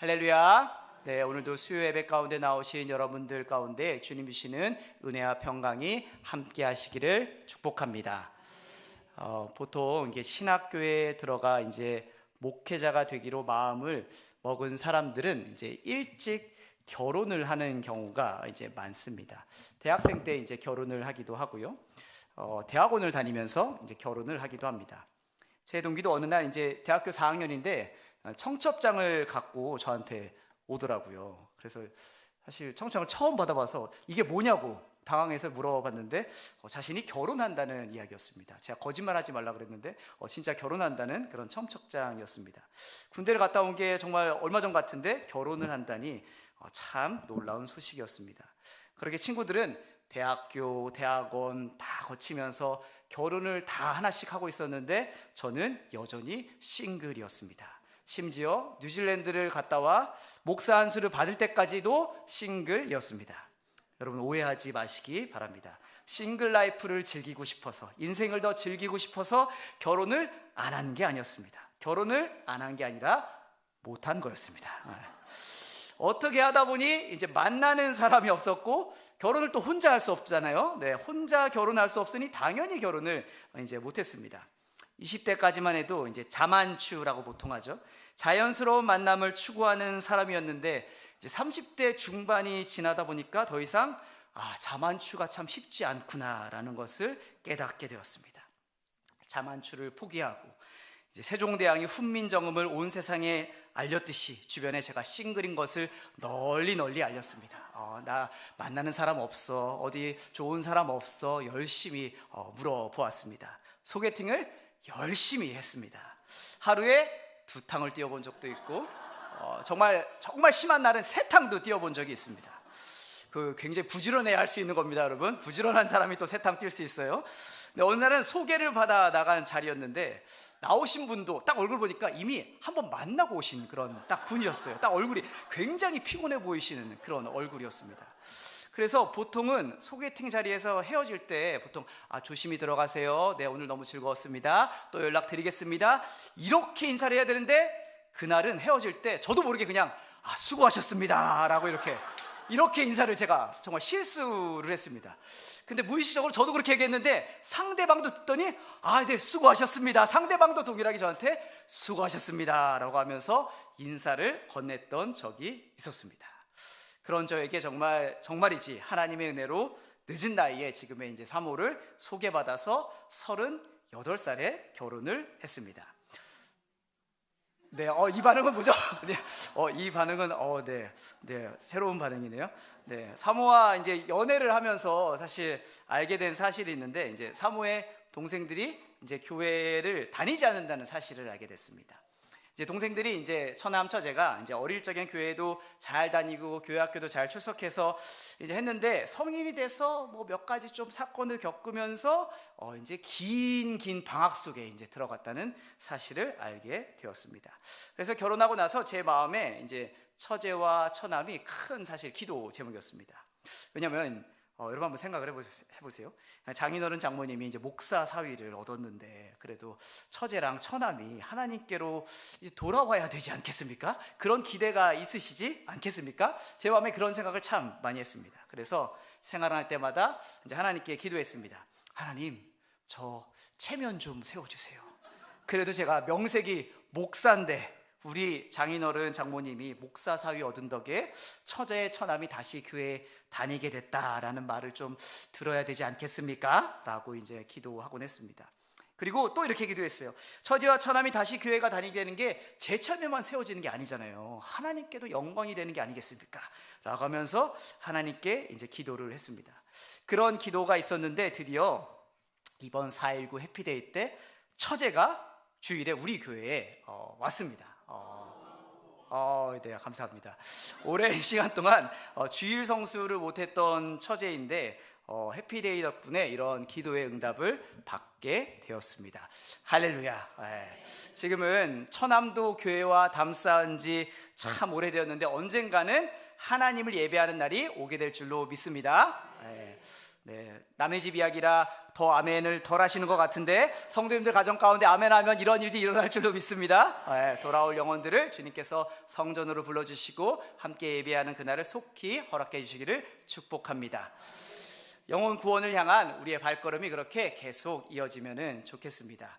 할렐루야. 네, 오늘도 수요 예배 가운데 나오신 여러분들 가운데 주님 주시는 은혜와 평강이 함께 하시기를 축복합니다. 보통 이게 신학교에 들어가 이제 목회자가 되기로 마음을 먹은 사람들은 이제 일찍 결혼을 하는 경우가 이제 많습니다. 대학생 때 이제 결혼을 하기도 하고요. 대학원을 다니면서 이제 결혼을 하기도 합니다. 제 동기도 어느 날 이제 대학교 4학년인데 청첩장을 갖고 저한테 오더라고요. 그래서 사실 청첩장을 처음 받아봐서 이게 뭐냐고 당황해서 물어봤는데 자신이 결혼한다는 이야기였습니다. 제가 거짓말하지 말라 그랬는데 진짜 결혼한다는 그런 청첩장이었습니다. 군대를 갔다 온 게 정말 얼마 전 같은데 결혼을 한다니 참 놀라운 소식이었습니다. 그렇게 친구들은 대학교, 대학원 다 거치면서 결혼을 다 하나씩 하고 있었는데 저는 여전히 싱글이었습니다. 심지어 뉴질랜드를 갔다 와 목사 안수를 받을 때까지도 싱글이었습니다. 여러분 오해하지 마시기 바랍니다. 싱글 라이프를 즐기고 싶어서, 인생을 더 즐기고 싶어서 결혼을 안 한 게 아니었습니다. 결혼을 안 한 게 아니라 못한 거였습니다. 어떻게 하다 보니 이제 만나는 사람이 없었고 결혼을 또 혼자 할 수 없잖아요. 네, 혼자 결혼할 수 없으니 당연히 결혼을 이제 못했습니다. 20대까지만 해도 이제 자만추라고 보통 하죠. 자연스러운 만남을 추구하는 사람이었는데 이제 30대 중반이 지나다 보니까 더 이상 자만추가 참 쉽지 않구나라는 것을 깨닫게 되었습니다. 자만추를 포기하고 이제 세종대왕이 훈민정음을 온 세상에 알렸듯이 주변에 제가 싱글인 것을 널리 알렸습니다. 나 만나는 사람 없어, 어디 좋은 사람 없어, 열심히 물어보았습니다. 소개팅을 열심히 했습니다. 하루에 2탕을 뛰어본 적도 있고 정말 심한 날은 3탕도 뛰어본 적이 있습니다. 굉장히 부지런해야 할 수 있는 겁니다, 여러분. 부지런한 사람이 또 3탕 뛸 수 있어요. 근데 어느 날은 소개를 받아 나간 자리였는데 나오신 분도 딱 얼굴 보니까 이미 한번 만나고 오신 그런 딱 분이었어요. 딱 얼굴이 굉장히 피곤해 보이시는 그런 얼굴이었습니다. 그래서 보통은 소개팅 자리에서 헤어질 때 보통 조심히 들어가세요. 네, 오늘 너무 즐거웠습니다. 또 연락드리겠습니다. 이렇게 인사를 해야 되는데 그날은 헤어질 때 저도 모르게 그냥 수고하셨습니다 라고 이렇게 인사를 제가 정말 실수를 했습니다. 근데 무의식적으로 저도 그렇게 얘기했는데 상대방도 듣더니 네, 수고하셨습니다. 상대방도 동일하게 저한테 수고하셨습니다 라고 하면서 인사를 건넸던 적이 있었습니다. 그런 저에게 정말이지 하나님의 은혜로 늦은 나이에 지금의 이제 사모를 소개받아서 38살에 결혼을 했습니다. 네, 이 반응은 뭐죠? 네, 이 반응은 새로운 반응이네요. 네, 사모와 이제 연애를 하면서 사실 알게 된 사실이 있는데 이제 사모의 동생들이 이제 교회를 다니지 않는다는 사실을 알게 됐습니다. 이제 동생들이 이제 처남 처제가 이제 어릴 적엔 교회도 잘 다니고 교회 학교도 잘 출석해서 이제 했는데 성인이 돼서 뭐 몇 가지 좀 사건을 겪으면서 이제 긴 방학 속에 이제 들어갔다는 사실을 알게 되었습니다. 그래서 결혼하고 나서 제 마음에 이제 처제와 처남이 큰 사실 기도 제목이었습니다. 왜냐하면 여러분 한번 생각을 해보세요. 장인어른 장모님이 이제 목사 사위를 얻었는데 그래도 처제랑 처남이 하나님께로 돌아와야 되지 않겠습니까? 그런 기대가 있으시지 않겠습니까? 제 마음에 그런 생각을 참 많이 했습니다. 그래서 생활할 때마다 이제 하나님께 기도했습니다. 하나님, 저 체면 좀 세워주세요. 그래도 제가 명색이 목사인데 우리 장인어른 장모님이 목사 사위 얻은 덕에 처제 처남이 다시 교회에 다니게 됐다라는 말을 좀 들어야 되지 않겠습니까? 라고 이제 기도하곤 했습니다. 그리고 또 이렇게 기도했어요. 처제와 처남이 다시 교회가 다니게 되는 게 제 참에만 세워지는 게 아니잖아요. 하나님께도 영광이 되는 게 아니겠습니까? 라고 하면서 하나님께 이제 기도를 했습니다. 그런 기도가 있었는데 드디어 이번 4.19 해피데이 때 처제가 주일에 우리 교회에 왔습니다. 네, 감사합니다. 오랜 시간 동안 주일 성수를 못했던 처제인데 해피데이 덕분에 이런 기도의 응답을 받게 되었습니다. 할렐루야. 지금은 처남도 교회와 담쌓은 지 참 오래되었는데 언젠가는 하나님을 예배하는 날이 오게 될 줄로 믿습니다. 네, 남의 집 이야기라 더 아멘을 덜 하시는 것 같은데 성도님들 가정 가운데 아멘하면 이런 일이 일어날 줄로 믿습니다. 네, 돌아올 영혼들을 주님께서 성전으로 불러주시고 함께 예배하는 그날을 속히 허락해 주시기를 축복합니다. 영혼 구원을 향한 우리의 발걸음이 그렇게 계속 이어지면 좋겠습니다.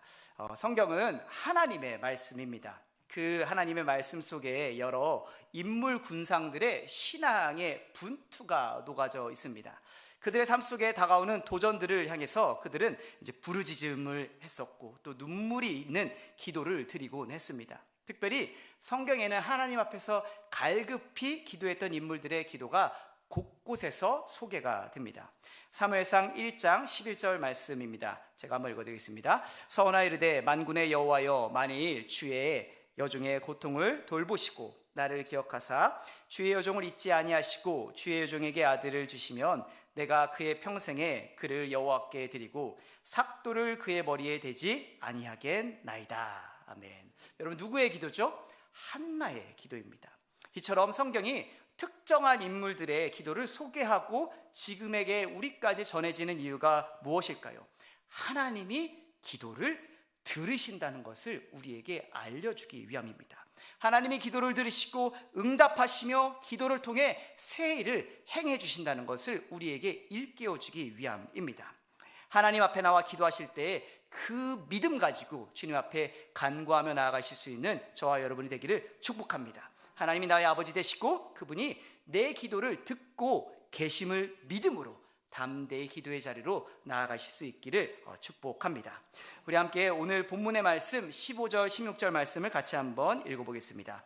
성경은 하나님의 말씀입니다. 그 하나님의 말씀 속에 여러 인물 군상들의 신앙의 분투가 녹아져 있습니다. 그들의 삶 속에 다가오는 도전들을 향해서 그들은 이제 부르짖음을 했었고 또 눈물이 있는 기도를 드리곤 했습니다. 특별히 성경에는 하나님 앞에서 갈급히 기도했던 인물들의 기도가 곳곳에서 소개가 됩니다. 사무엘상 1장 11절 말씀입니다. 제가 한번 읽어드리겠습니다. 서원하 이르되 만군의 여호와여, 만일 주의 여종의 고통을 돌보시고 나를 기억하사 주의 여종을 잊지 아니하시고 주의 여종에게 아들을 주시면 내가 그의 평생에 그를 여호와께 드리고 삭도를 그의 머리에 대지 아니하겠나이다. 아멘. 여러분, 누구의 기도죠? 한나의 기도입니다. 이처럼 성경이 특정한 인물들의 기도를 소개하고 지금에게 우리까지 전해지는 이유가 무엇일까요? 하나님이 기도를 들으신다는 것을 우리에게 알려주기 위함입니다. 하나님이 기도를 들으시고 응답하시며 기도를 통해 새 일을 행해 주신다는 것을 우리에게 일깨워 주기 위함입니다. 하나님 앞에 나와 기도하실 때 그 믿음 가지고 주님 앞에 간구하며 나아가실 수 있는 저와 여러분이 되기를 축복합니다. 하나님이 나의 아버지 되시고 그분이 내 기도를 듣고 계심을 믿음으로 담대히 기도의 자리로 나아가실 수 있기를 축복합니다. 우리 함께 오늘 본문의 말씀 15절 16절 말씀을 같이 한번 읽어보겠습니다.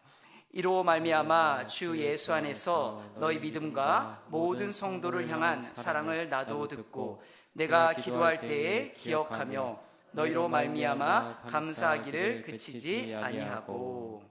이로 말미암아 주 예수 안에서 너희 믿음과 모든 성도를 향한 사랑을 나도 듣고 내가 기도할 때에 기억하며 너희로 말미암아 감사하기를 그치지 아니하고.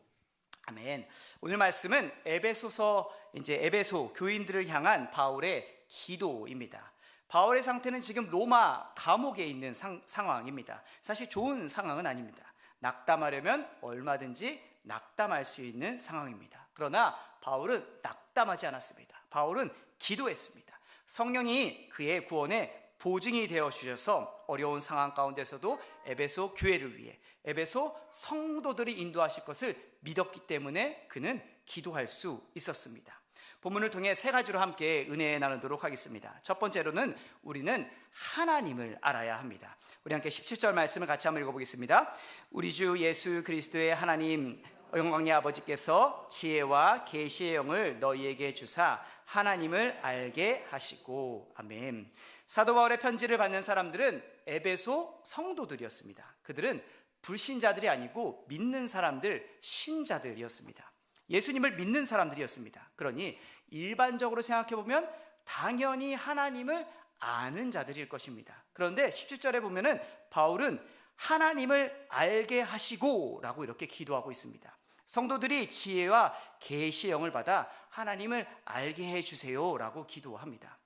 아멘. 오늘 말씀은 에베소 교인들을 향한 바울의 기도입니다. 바울의 상태는 지금 로마 감옥에 있는 상황입니다. 사실 좋은 상황은 아닙니다. 낙담하려면 얼마든지 낙담할 수 있는 상황입니다. 그러나 바울은 낙담하지 않았습니다. 바울은 기도했습니다. 성령이 그의 구원에 보증이 되어 주셔서 어려운 상황 가운데서도 에베소 교회를 위해 에베소 성도들이 인도하실 것을 믿었기 때문에 그는 기도할 수 있었습니다. 본문을 통해 세 가지로 함께 은혜 나누도록 하겠습니다. 첫 번째로는 우리는 하나님을 알아야 합니다. 우리 함께 17절 말씀을 같이 한번 읽어보겠습니다. 우리 주 예수 그리스도의 하나님 영광의 아버지께서 지혜와 계시의 영을 너희에게 주사 하나님을 알게 하시고. 아멘. 사도 바울의 편지를 받는 사람들은 에베소 성도들이었습니다. 그들은 불신자들이 아니고 믿는 사람들, 신자들이었습니다. 예수님을 믿는 사람들이었습니다. 그러니 일반적으로 생각해보면 당연히 하나님을 아는 자들일 것입니다. 그런데 17절에 보면은 바울은 하나님을 알게 하시고 라고 이렇게 기도하고 있습니다. 성도들이 지혜와 계시의 영을 받아 하나님을 알게 해주세요 라고 기도합니다.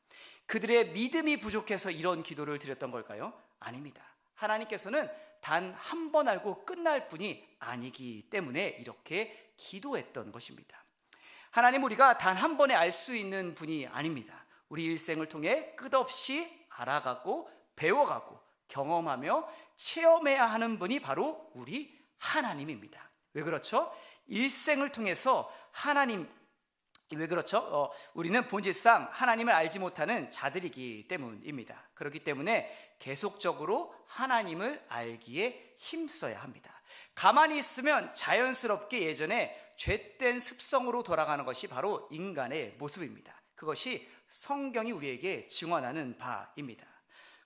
그들의 믿음이 부족해서 이런 기도를 드렸던 걸까요? 아닙니다. 하나님께서는 단 한 번 알고 끝날 뿐이 아니기 때문에 이렇게 기도했던 것입니다. 하나님, 우리가 단 한 번에 알 수 있는 분이 아닙니다. 우리 일생을 통해 끝없이 알아가고 배워가고 경험하며 체험해야 하는 분이 바로 우리 하나님입니다. 왜 그렇죠? 일생을 통해서 왜 그렇죠? 우리는 본질상 하나님을 알지 못하는 자들이기 때문입니다. 그렇기 때문에 계속적으로 하나님을 알기에 힘써야 합니다. 가만히 있으면 자연스럽게 예전에 죄된 습성으로 돌아가는 것이 바로 인간의 모습입니다. 그것이 성경이 우리에게 증언하는 바입니다.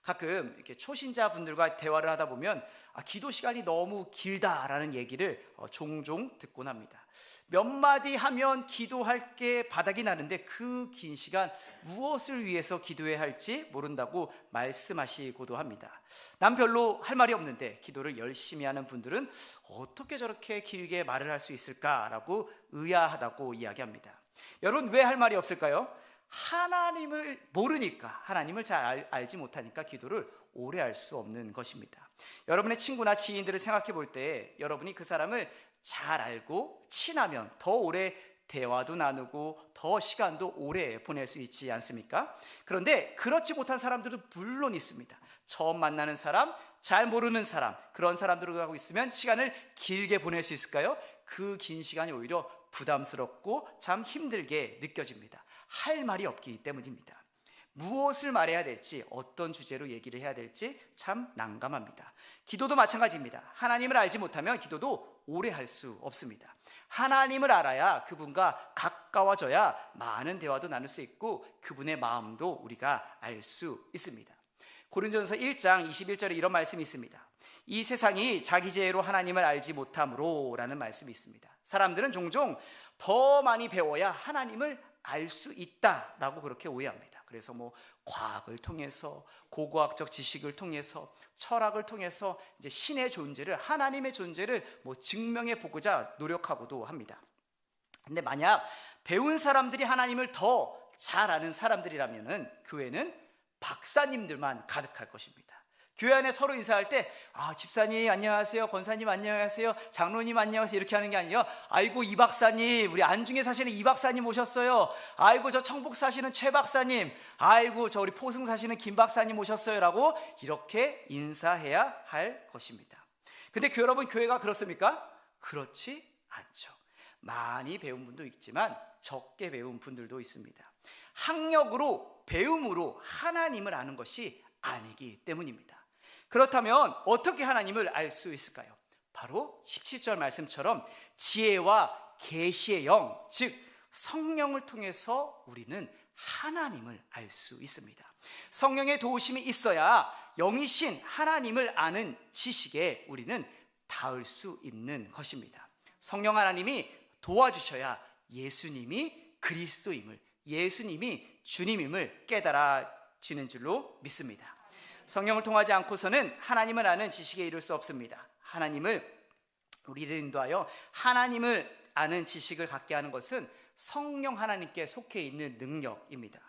가끔 이렇게 초신자분들과 대화를 하다 보면 기도 시간이 너무 길다라는 얘기를 종종 듣곤 합니다. 몇 마디 하면 기도할 게 바닥이 나는데 그 긴 시간 무엇을 위해서 기도해야 할지 모른다고 말씀하시고도 합니다. 난 별로 할 말이 없는데 기도를 열심히 하는 분들은 어떻게 저렇게 길게 말을 할 수 있을까라고 의아하다고 이야기합니다. 여러분, 왜 할 말이 없을까요? 하나님을 모르니까, 하나님을 잘 알지 못하니까 기도를 오래 할 수 없는 것입니다. 여러분의 친구나 지인들을 생각해 볼 때 여러분이 그 사람을 잘 알고 친하면 더 오래 대화도 나누고 더 시간도 오래 보낼 수 있지 않습니까? 그런데 그렇지 못한 사람들도 물론 있습니다. 처음 만나는 사람, 잘 모르는 사람, 그런 사람들하고 있으면 시간을 길게 보낼 수 있을까요? 그 긴 시간이 오히려 부담스럽고 참 힘들게 느껴집니다. 할 말이 없기 때문입니다. 무엇을 말해야 될지, 어떤 주제로 얘기를 해야 될지 참 난감합니다. 기도도 마찬가지입니다. 하나님을 알지 못하면 기도도 오래 할 수 없습니다. 하나님을 알아야 그분과 가까워져야 많은 대화도 나눌 수 있고 그분의 마음도 우리가 알 수 있습니다. 고린도전서 1장 21절에 이런 말씀이 있습니다. 이 세상이 자기 지혜로 하나님을 알지 못함으로 라는 말씀이 있습니다. 사람들은 종종 더 많이 배워야 하나님을 알 수 있다라고 그렇게 오해합니다. 그래서 과학을 통해서, 고고학적 지식을 통해서, 철학을 통해서 이제 신의 존재를, 하나님의 존재를 증명해 보고자 노력하고도 합니다. 근데 만약 배운 사람들이 하나님을 더 잘 아는 사람들이라면은 교회는 박사님들만 가득할 것입니다. 교회 안에 서로 인사할 때 집사님 안녕하세요, 권사님 안녕하세요, 장로님 안녕하세요 이렇게 하는 게 아니에요. 아이고 이 박사님, 우리 안중에 사시는 이 박사님 오셨어요. 아이고 저 청북 사시는 최 박사님, 아이고 저 우리 포승 사시는 김 박사님 오셨어요 라고 이렇게 인사해야 할 것입니다. 근데 여러분, 교회가 그렇습니까? 그렇지 않죠. 많이 배운 분도 있지만 적게 배운 분들도 있습니다. 학력으로, 배움으로 하나님을 아는 것이 아니기 때문입니다. 그렇다면 어떻게 하나님을 알 수 있을까요? 바로 17절 말씀처럼 지혜와 계시의 영, 즉 성령을 통해서 우리는 하나님을 알 수 있습니다. 성령의 도우심이 있어야 영이신 하나님을 아는 지식에 우리는 닿을 수 있는 것입니다. 성령 하나님이 도와주셔야 예수님이 그리스도임을, 예수님이 주님임을 깨달아지는 줄로 믿습니다. 성령을 통하지 않고서는 하나님을 아는 지식에 이를 수 없습니다. 우리를 인도하여 하나님을 아는 지식을 갖게 하는 것은 성령 하나님께 속해 있는 능력입니다.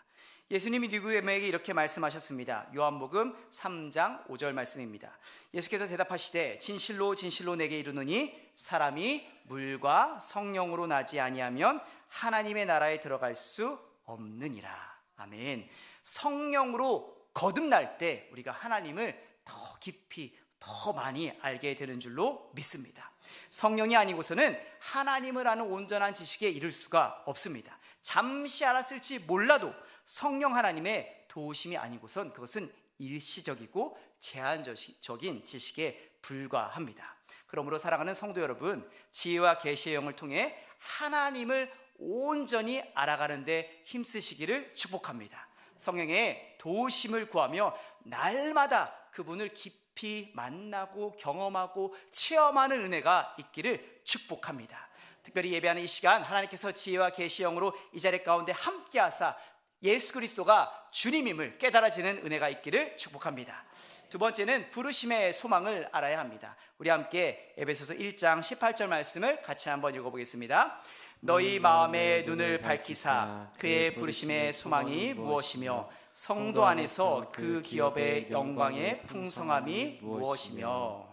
예수님이 니고데모에게 이렇게 말씀하셨습니다. 요한복음 3장 5절 말씀입니다. 예수께서 대답하시되 진실로 진실로 내게 이르노니 사람이 물과 성령으로 나지 아니하면 하나님의 나라에 들어갈 수 없느니라. 아멘. 성령으로 거듭날 때 우리가 하나님을 더 깊이, 더 많이 알게 되는 줄로 믿습니다. 성령이 아니고서는 하나님을 아는 온전한 지식에 이를 수가 없습니다. 잠시 알았을지 몰라도 성령 하나님의 도우심이 아니고선 그것은 일시적이고 제한적인 지식에 불과합니다. 그러므로 사랑하는 성도 여러분, 지혜와 계시의 영을 통해 하나님을 온전히 알아가는 데 힘쓰시기를 축복합니다. 성령의 도우심을 구하며 날마다 그분을 깊이 만나고 경험하고 체험하는 은혜가 있기를 축복합니다. 특별히 예배하는 이 시간 하나님께서 지혜와 계시의 영으로 이 자리 가운데 함께 하사 예수 그리스도가 주님임을 깨달아지는 은혜가 있기를 축복합니다. 두 번째는 부르심의 소망을 알아야 합니다. 우리 함께 에베소서 1장 18절 말씀을 같이 한번 읽어보겠습니다. 너희 마음의 눈을 밝히사 그의 부르심의 소망이 무엇이며 성도 안에서 그 기업의 영광의 풍성함이 무엇이며.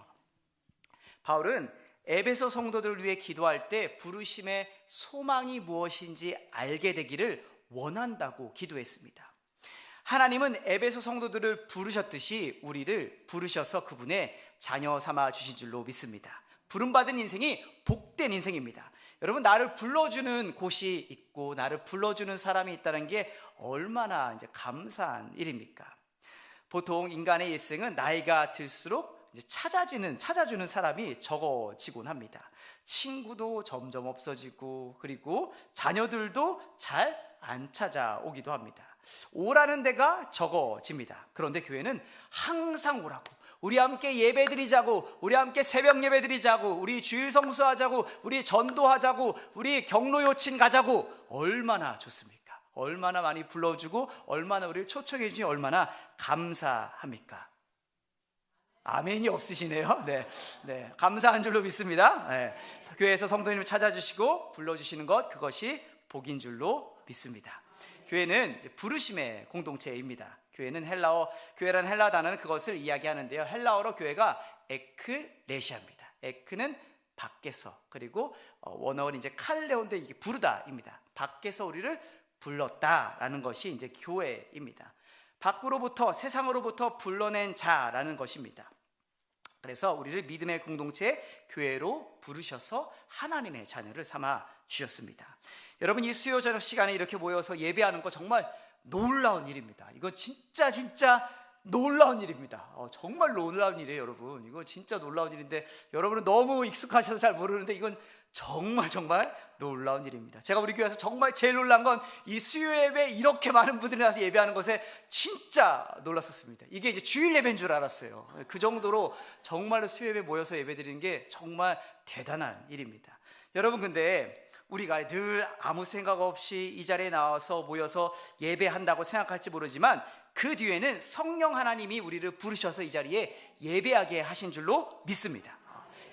바울은 에베소 성도들을 위해 기도할 때 부르심의 소망이 무엇인지 알게 되기를 원한다고 기도했습니다. 하나님은 에베소 성도들을 부르셨듯이 우리를 부르셔서 그분의 자녀 삼아 주신 줄로 믿습니다. 부름받은 인생이 복된 인생입니다. 여러분, 나를 불러주는 곳이 있고 나를 불러주는 사람이 있다는 게 얼마나 이제 감사한 일입니까? 보통 인간의 일생은 나이가 들수록 이제 찾아주는 사람이 적어지곤 합니다. 친구도 점점 없어지고 그리고 자녀들도 잘 안 찾아오기도 합니다. 오라는 데가 적어집니다. 그런데 교회는 항상 오라고, 우리 함께 예배드리자고, 우리 함께 새벽 예배드리자고, 우리 주일 성수하자고, 우리 전도하자고, 우리 경로 요친 가자고, 얼마나 좋습니까? 얼마나 많이 불러주고 얼마나 우리를 초청해 주니 얼마나 감사합니까? 아멘이 없으시네요. 네, 감사한 줄로 믿습니다. 네, 교회에서 성도님을 찾아주시고 불러주시는 것, 그것이 복인 줄로 믿습니다. 교회는 부르심의 공동체입니다. 교회라는 헬라어 단어는 그것을 이야기하는데요. 헬라어로 교회가 에클레시아입니다. 에크는 밖에서, 그리고 원어는 이제 칼레온데 이게 부르다입니다. 밖에서 우리를 불렀다라는 것이 이제 교회입니다. 밖으로부터, 세상으로부터 불러낸 자라는 것입니다. 그래서 우리를 믿음의 공동체 교회로 부르셔서 하나님의 자녀를 삼아 주셨습니다. 여러분, 이 수요 저녁 시간에 이렇게 모여서 예배하는 거 정말 놀라운 일입니다. 이거 진짜 놀라운 일입니다. 정말 놀라운 일이에요, 여러분. 이거 진짜 놀라운 일인데 여러분은 너무 익숙하셔서 잘 모르는데 이건 정말 놀라운 일입니다. 제가 우리 교회에서 정말 제일 놀란 건 이 수요 예배 이렇게 많은 분들이 나와서 예배하는 것에 진짜 놀랐었습니다. 이게 이제 주일 예배인 줄 알았어요. 그 정도로 정말로 수요 예배 모여서 예배드리는 게 정말 대단한 일입니다. 여러분, 근데 우리가 늘 아무 생각 없이 이 자리에 나와서 모여서 예배한다고 생각할지 모르지만 그 뒤에는 성령 하나님이 우리를 부르셔서 이 자리에 예배하게 하신 줄로 믿습니다.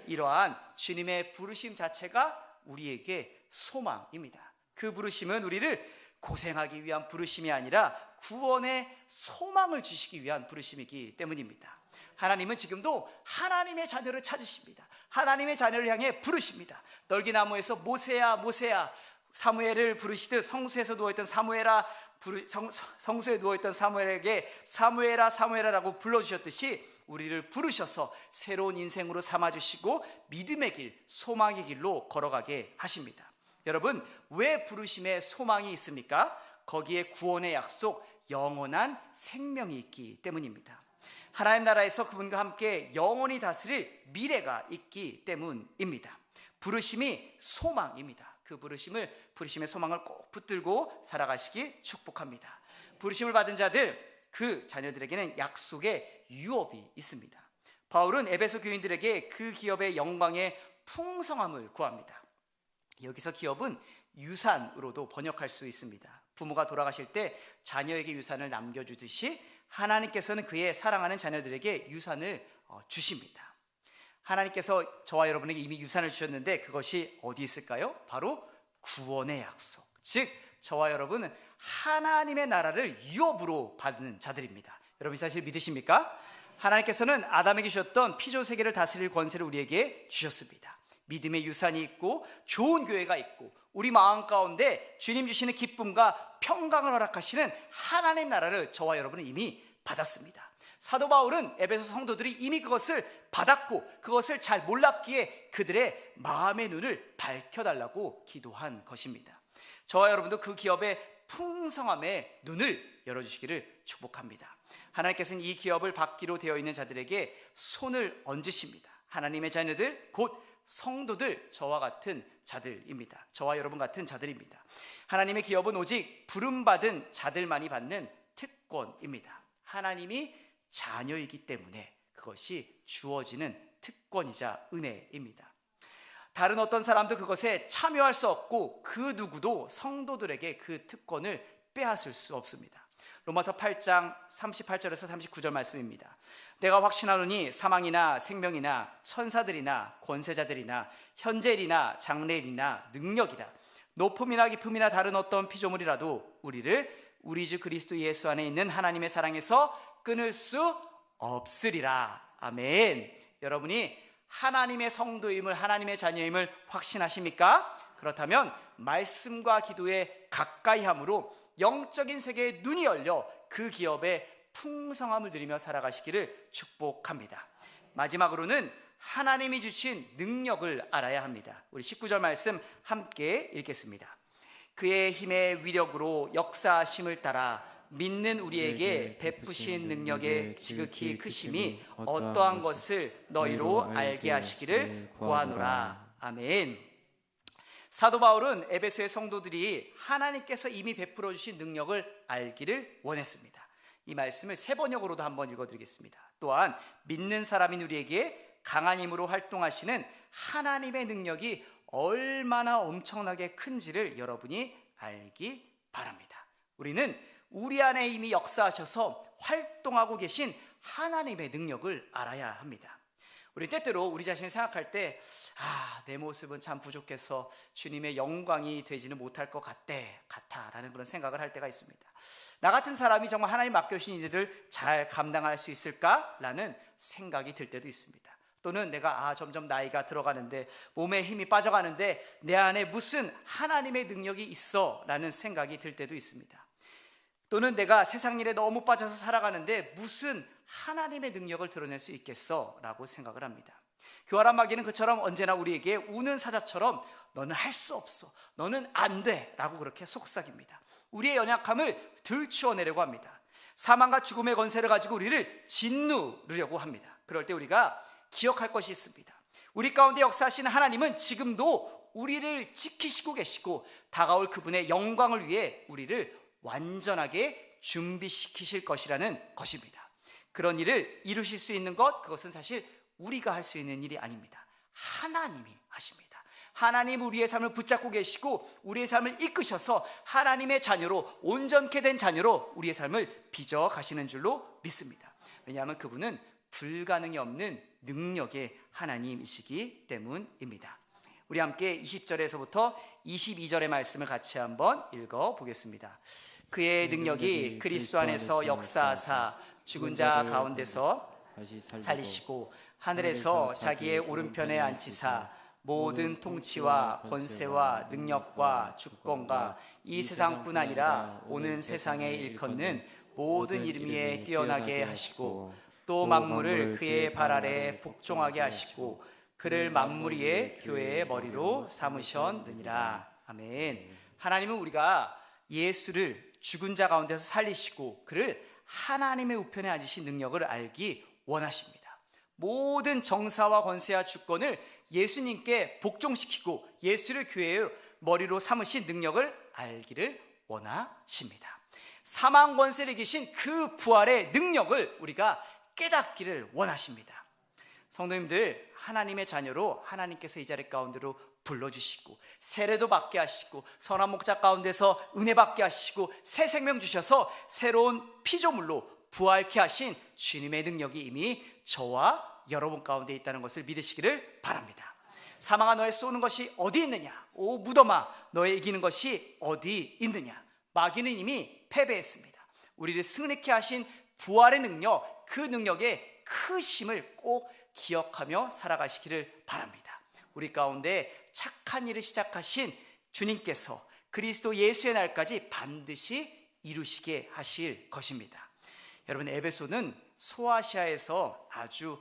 이러한 주님의 부르심 자체가 우리에게 소망입니다. 그 부르심은 우리를 고생하기 위한 부르심이 아니라 구원의 소망을 주시기 위한 부르심이기 때문입니다. 하나님은 지금도 하나님의 자녀를 찾으십니다. 하나님의 자녀를 향해 부르십니다. 떨기나무에서 모세야 모세야, 사무엘을 부르시듯 성수에서 누워있던 성수에 누워있던 사무엘에게 사무엘아 사무엘아라고 불러주셨듯이 우리를 부르셔서 새로운 인생으로 삼아주시고 믿음의 길, 소망의 길로 걸어가게 하십니다. 여러분, 왜 부르심에 소망이 있습니까? 거기에 구원의 약속, 영원한 생명이 있기 때문입니다. 하나님 나라에서 그분과 함께 영원히 다스릴 미래가 있기 때문입니다. 부르심이 소망입니다. 그 부르심의 소망을 꼭 붙들고 살아가시길 축복합니다. 부르심을 받은 자들, 그 자녀들에게는 약속의 유업이 있습니다. 바울은 에베소 교인들에게 그 기업의 영광의 풍성함을 구합니다. 여기서 기업은 유산으로도 번역할 수 있습니다. 부모가 돌아가실 때 자녀에게 유산을 남겨주듯이 하나님께서는 그의 사랑하는 자녀들에게 유산을 주십니다. 하나님께서 저와 여러분에게 이미 유산을 주셨는데 그것이 어디 있을까요? 바로 구원의 약속, 즉 저와 여러분은 하나님의 나라를 유업으로 받는 자들입니다. 여러분, 이 사실 믿으십니까? 하나님께서는 아담에게 주셨던 피조 세계를 다스릴 권세를 우리에게 주셨습니다. 믿음의 유산이 있고 좋은 교회가 있고 우리 마음 가운데 주님 주시는 기쁨과 평강을 허락하시는 하나님 나라를 저와 여러분은 이미 받았습니다. 사도 바울은 에베소 성도들이 이미 그것을 받았고 그것을 잘 몰랐기에 그들의 마음의 눈을 밝혀달라고 기도한 것입니다. 저와 여러분도 그 기업의 풍성함의 눈을 열어주시기를 축복합니다. 하나님께서는 이 기업을 받기로 되어 있는 자들에게 손을 얹으십니다. 하나님의 자녀들, 곧 성도들, 저와 같은 자들입니다. 저와 여러분 같은 자들입니다. 하나님의 기업은 오직 부름받은 자들만이 받는 특권입니다. 하나님이 자녀이기 때문에 그것이 주어지는 특권이자 은혜입니다. 다른 어떤 사람도 그것에 참여할 수 없고 그 누구도 성도들에게 그 특권을 빼앗을 수 없습니다. 로마서 8장 38절에서 39절 말씀입니다. 내가 확신하노니 사망이나 생명이나 천사들이나 권세자들이나 현재일이나 장래일이나 능력이라 높음이나 깊음이나 다른 어떤 피조물이라도 우리를 우리 주 그리스도 예수 안에 있는 하나님의 사랑에서 끊을 수 없으리라. 아멘. 여러분이 하나님의 성도임을, 하나님의 자녀임을 확신하십니까? 그렇다면 말씀과 기도에 가까이 함으로 영적인 세계의 눈이 열려 그 기업의 풍성함을 누리며 살아가시기를 축복합니다. 마지막으로는 하나님이 주신 능력을 알아야 합니다. 우리 19절 말씀 함께 읽겠습니다. 그의 힘의 위력으로 역사하심을 따라 믿는 우리에게 베푸신 능력의 지극히 크심이 어떠한 것을 너희로 알게 하시기를 구하노라. 아멘. 사도 바울은 에베소의 성도들이 하나님께서 이미 베풀어 주신 능력을 알기를 원했습니다. 이 말씀을 세 번역으로도 한번 읽어드리겠습니다. 또한 믿는 사람인 우리에게 강한 힘으로 활동하시는 하나님의 능력이 얼마나 엄청나게 큰지를 여러분이 알기 바랍니다. 우리는 우리 안에 이미 역사하셔서 활동하고 계신 하나님의 능력을 알아야 합니다. 우리 때때로 우리 자신을 생각할 때 내 모습은 참 부족해서 주님의 영광이 되지는 못할 것 같아라는 그런 생각을 할 때가 있습니다. 나 같은 사람이 정말 하나님 맡겨주신 일을 잘 감당할 수 있을까라는 생각이 들 때도 있습니다. 또는 내가 점점 나이가 들어가는데 몸에 힘이 빠져가는데 내 안에 무슨 하나님의 능력이 있어 라는 생각이 들 때도 있습니다. 또는 내가 세상 일에 너무 빠져서 살아가는데 무슨 하나님의 능력을 드러낼 수 있겠어 라고 생각을 합니다. 교활한 마귀는 그처럼 언제나 우리에게 우는 사자처럼 너는 할 수 없어, 너는 안 돼 라고 그렇게 속삭입니다. 우리의 연약함을 들추어내려고 합니다. 사망과 죽음의 권세를 가지고 우리를 짓누르려고 합니다. 그럴 때 우리가 기억할 것이 있습니다. 우리 가운데 역사하시는 하나님은 지금도 우리를 지키시고 계시고 다가올 그분의 영광을 위해 우리를 완전하게 준비시키실 것이라는 것입니다. 그런 일을 이루실 수 있는 것, 그것은 사실 우리가 할 수 있는 일이 아닙니다. 하나님이 하십니다. 하나님 우리의 삶을 붙잡고 계시고 우리의 삶을 이끄셔서 하나님의 자녀로, 온전케 된 자녀로 우리의 삶을 빚어 가시는 줄로 믿습니다. 왜냐하면 그분은 불가능이 없는 능력의 하나님이시기 때문입니다. 우리 함께 20절에서부터 22절의 말씀을 같이 한번 읽어보겠습니다. 그의 능력이 그리스도 안에서 역사하사 죽은 자 가운데서 살리시고 하늘에서 자기의 오른편에 앉히사 모든 통치와 권세와 능력과 주권과 이 세상뿐 아니라 오는 세상에 일컫는 모든 이름 위에 뛰어나게 하시고 또 만물을 그의 발 아래 복종하게 하시고 그를 만물 위의 교회의 머리로 삼으셨느니라. 아멘. 하나님은 우리가 예수를 죽은 자 가운데서 살리시고 그를 하나님의 우편에 앉으신 능력을 알기 원하십니다. 모든 정사와 권세와 주권을 예수님께 복종시키고 예수를 교회의 머리로 삼으신 능력을 알기를 원하십니다. 사망 권세를 이기신 그 부활의 능력을 우리가 깨닫기를 원하십니다. 성도님들, 하나님의 자녀로 하나님께서 이 자리 가운데로 불러주시고 세례도 받게 하시고 선한 목자 가운데서 은혜 받게 하시고 새 생명 주셔서 새로운 피조물로 부활케 하신 주님의 능력이 이미 저와 여러분 가운데 있다는 것을 믿으시기를 바랍니다. 사망아 너의 쏘는 것이 어디 있느냐? 오 무덤아 너의 이기는 것이 어디 있느냐? 마귀는 이미 패배했습니다. 우리를 승리케 하신 부활의 능력, 그 능력의 크심을 꼭 기억하며 살아가시기를 바랍니다. 우리 가운데 착한 일을 시작하신 주님께서 그리스도 예수의 날까지 반드시 이루시게 하실 것입니다. 여러분, 에베소는 소아시아에서 아주